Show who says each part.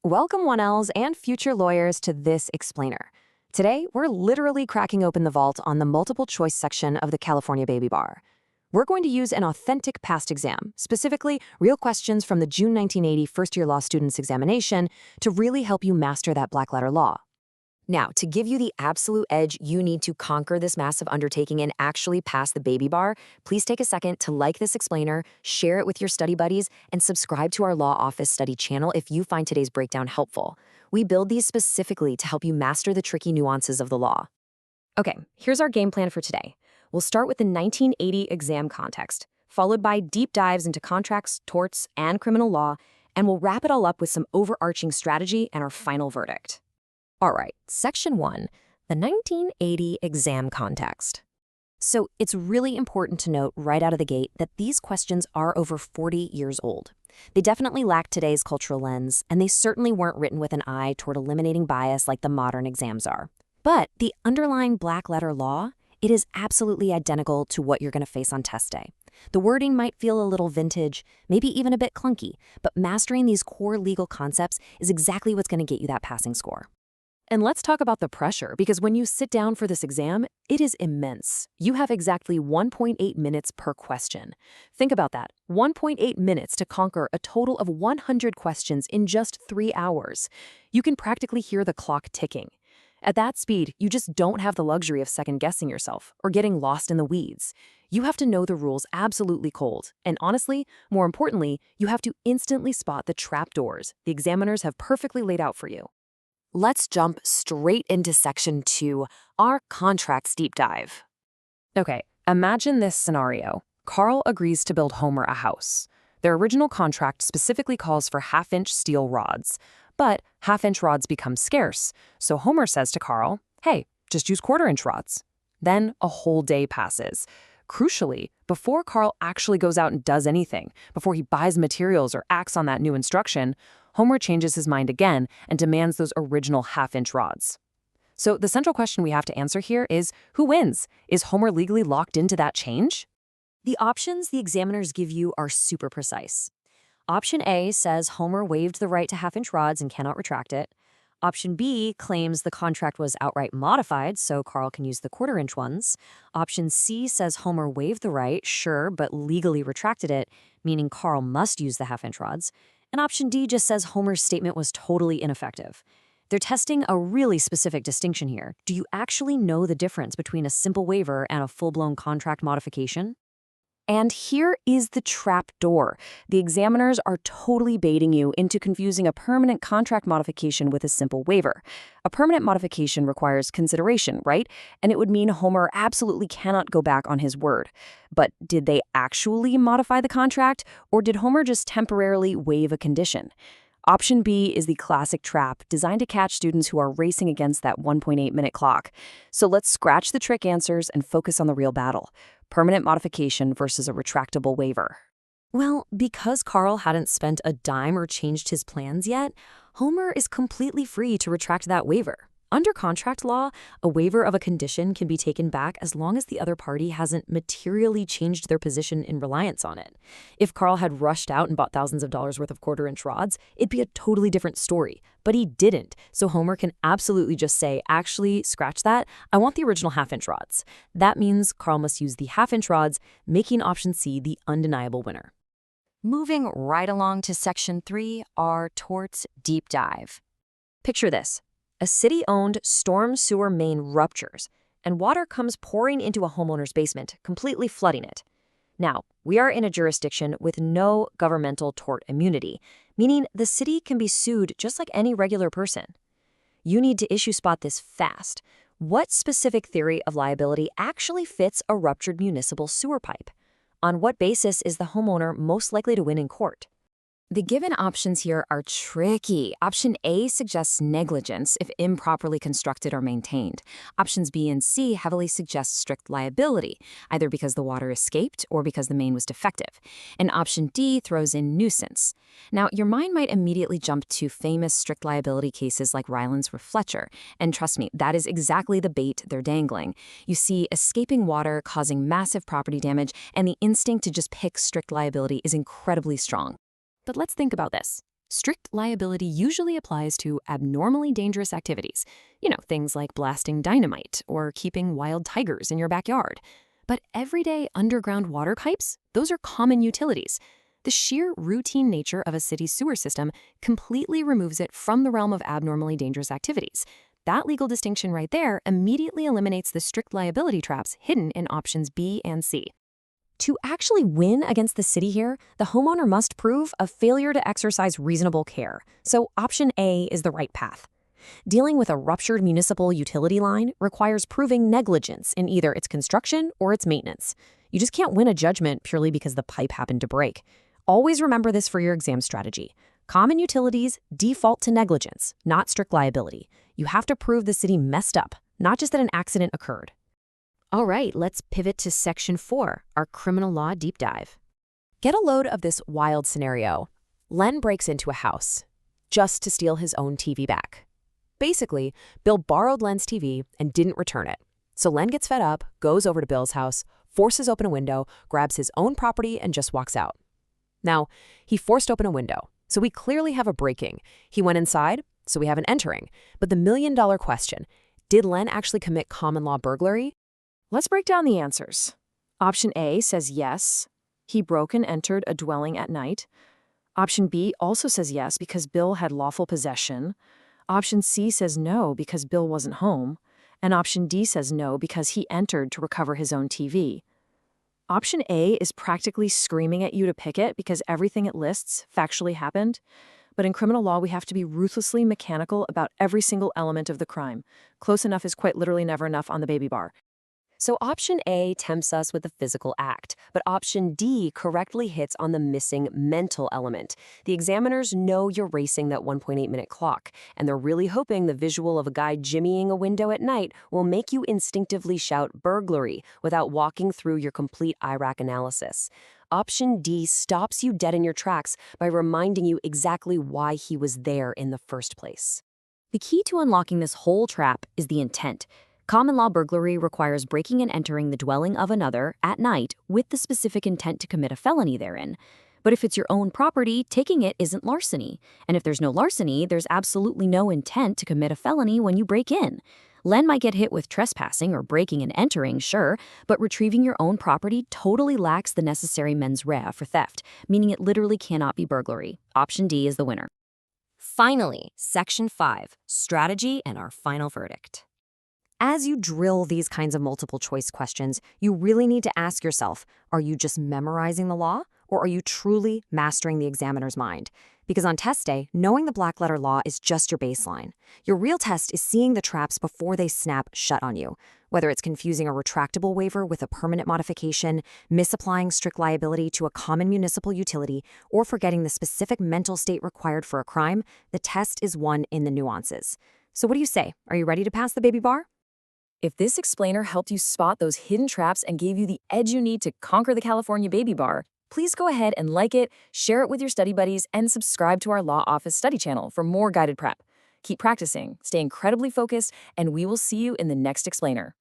Speaker 1: Welcome 1Ls and future lawyers to this explainer. Today, we're literally cracking open the vault on the multiple choice section of the California Baby Bar. We're going to use an authentic past exam, specifically real questions from the June 1980 first-year law students examination to really help you master that black letter law. Now, to give you the absolute edge you need to conquer this massive undertaking and actually pass the Baby Bar, please take a second to like this explainer, share it with your study buddies, and subscribe to our Law Office Study channel if you find today's breakdown helpful. We build these specifically to help you master the tricky nuances of the law. Okay, here's our game plan for today. We'll start with the 1980 exam context, followed by deep dives into contracts, torts, and criminal law, and we'll wrap it all up with some overarching strategy and our final verdict. All right, Section 1, the 1980 exam context. So it's really important to note right out of the gate that these questions are over 40 years old. They definitely lack today's cultural lens, and they certainly weren't written with an eye toward eliminating bias like the modern exams are. But the underlying black letter law, it is absolutely identical to what you're going to face on test day. The wording might feel a little vintage, maybe even a bit clunky, but mastering these core legal concepts is exactly what's going to get you that passing score. And let's talk about the pressure, because when you sit down for this exam, it is immense. You have exactly 1.8 minutes per question. Think about that, 1.8 minutes to conquer a total of 100 questions in just 3 hours. You can practically hear the clock ticking. At that speed, you just don't have the luxury of second-guessing yourself or getting lost in the weeds. You have to know the rules absolutely cold. And honestly, more importantly, you have to instantly spot the trapdoors the examiners have perfectly laid out for you. Let's jump straight into Section 2, our contracts deep dive. Okay, imagine this scenario. Carl agrees to build Homer a house. Their original contract specifically calls for half-inch steel rods, but half-inch rods become scarce, so Homer says to Carl, hey, just use quarter-inch rods. Then a whole day passes. Crucially, before Carl actually goes out and does anything, before he buys materials or acts on that new instruction, Homer changes his mind again and demands those original half-inch rods. So the central question we have to answer here is, who wins? Is Homer legally locked into that change? The options the examiners give you are super precise. Option A says Homer waived the right to half-inch rods and cannot retract it. Option B claims the contract was outright modified, so Carl can use the quarter-inch ones. Option C says Homer waived the right, sure, but legally retracted it, meaning Carl must use the half-inch rods. And option D just says Homer's statement was totally ineffective. They're testing a really specific distinction here. Do you actually know the difference between a simple waiver and a full-blown contract modification? And here is the trap door. The examiners are totally baiting you into confusing a permanent contract modification with a simple waiver. A permanent modification requires consideration, right? And it would mean Homer absolutely cannot go back on his word. But did they actually modify the contract, or did Homer just temporarily waive a condition? Option B is the classic trap designed to catch students who are racing against that 1.8-minute clock. So let's scratch the trick answers and focus on the real battle. Permanent modification versus a retractable waiver. Well, because Carl hadn't spent a dime or changed his plans yet, Homer is completely free to retract that waiver. Under contract law, a waiver of a condition can be taken back as long as the other party hasn't materially changed their position in reliance on it. If Carl had rushed out and bought thousands of dollars worth of quarter-inch rods, it'd be a totally different story. But he didn't, so Homer can absolutely just say, actually, scratch that, I want the original half-inch rods. That means Carl must use the half-inch rods, making option C the undeniable winner. Moving right along to Section 3, our torts deep dive. Picture this. A city-owned storm sewer main ruptures, and water comes pouring into a homeowner's basement, completely flooding it. Now, we are in a jurisdiction with no governmental tort immunity, meaning the city can be sued just like any regular person. You need to issue spot this fast. What specific theory of liability actually fits a ruptured municipal sewer pipe? On what basis is the homeowner most likely to win in court? The given options here are tricky. Option A suggests negligence if improperly constructed or maintained. Options B and C heavily suggest strict liability, either because the water escaped or because the main was defective. And option D throws in nuisance. Now, your mind might immediately jump to famous strict liability cases like Ryland's with Fletcher. And trust me, that is exactly the bait they're dangling. You see, escaping water causing massive property damage, and the instinct to just pick strict liability is incredibly strong. But let's think about this. Strict liability usually applies to abnormally dangerous activities, things like blasting dynamite or keeping wild tigers in your backyard. But everyday underground water pipes, those are common utilities. The sheer routine nature of a city's sewer system completely removes it from the realm of abnormally dangerous activities. That legal distinction right there immediately eliminates the strict liability traps hidden in options B and C. To actually win against the city here, the homeowner must prove a failure to exercise reasonable care. So option A is the right path. Dealing with a ruptured municipal utility line requires proving negligence in either its construction or its maintenance. You just can't win a judgment purely because the pipe happened to break. Always remember this for your exam strategy. Common utilities default to negligence, not strict liability. You have to prove the city messed up, not just that an accident occurred. All right, let's pivot to Section 4, our criminal law deep dive. Get a load of this wild scenario. Len breaks into a house just to steal his own TV back. Basically, Bill borrowed Len's TV and didn't return it. So Len gets fed up, goes over to Bill's house, forces open a window, grabs his own property, and just walks out. Now, he forced open a window, so we clearly have a breaking. He went inside, so we have an entering. But the million-dollar question, did Len actually commit common law burglary?
Speaker 2: Let's break down the answers. Option A says yes, he broke and entered a dwelling at night. Option B also says yes because Bill had lawful possession. Option C says no because Bill wasn't home. And option D says no because he entered to recover his own TV. Option A is practically screaming at you to pick it because everything it lists factually happened. But in criminal law, we have to be ruthlessly mechanical about every single element of the crime. Close enough is quite literally never enough on the baby bar.
Speaker 1: So option A tempts us with a physical act, but option D correctly hits on the missing mental element. The examiners know you're racing that 1.8-minute clock, and they're really hoping the visual of a guy jimmying a window at night will make you instinctively shout burglary without walking through your complete IRAC analysis. Option D stops you dead in your tracks by reminding you exactly why he was there in the first place. The key to unlocking this whole trap is the intent. Common law burglary requires breaking and entering the dwelling of another at night with the specific intent to commit a felony therein. But if it's your own property, taking it isn't larceny. And if there's no larceny, there's absolutely no intent to commit a felony when you break in. Len might get hit with trespassing or breaking and entering, sure, but retrieving your own property totally lacks the necessary mens rea for theft, meaning it literally cannot be burglary. Option D is the winner. Finally, Section 5, strategy and our final verdict. As you drill these kinds of multiple choice questions, you really need to ask yourself, are you just memorizing the law, or are you truly mastering the examiner's mind? Because on test day, knowing the black letter law is just your baseline. Your real test is seeing the traps before they snap shut on you. Whether it's confusing a retractable waiver with a permanent modification, misapplying strict liability to a common municipal utility, or forgetting the specific mental state required for a crime, the test is won in the nuances. So what do you say? Are you ready to pass the baby bar?
Speaker 2: If this explainer helped you spot those hidden traps and gave you the edge you need to conquer the California baby bar, please go ahead and like it, share it with your study buddies, and subscribe to our Law Office study channel for more guided prep. Keep practicing, stay incredibly focused, and we will see you in the next explainer.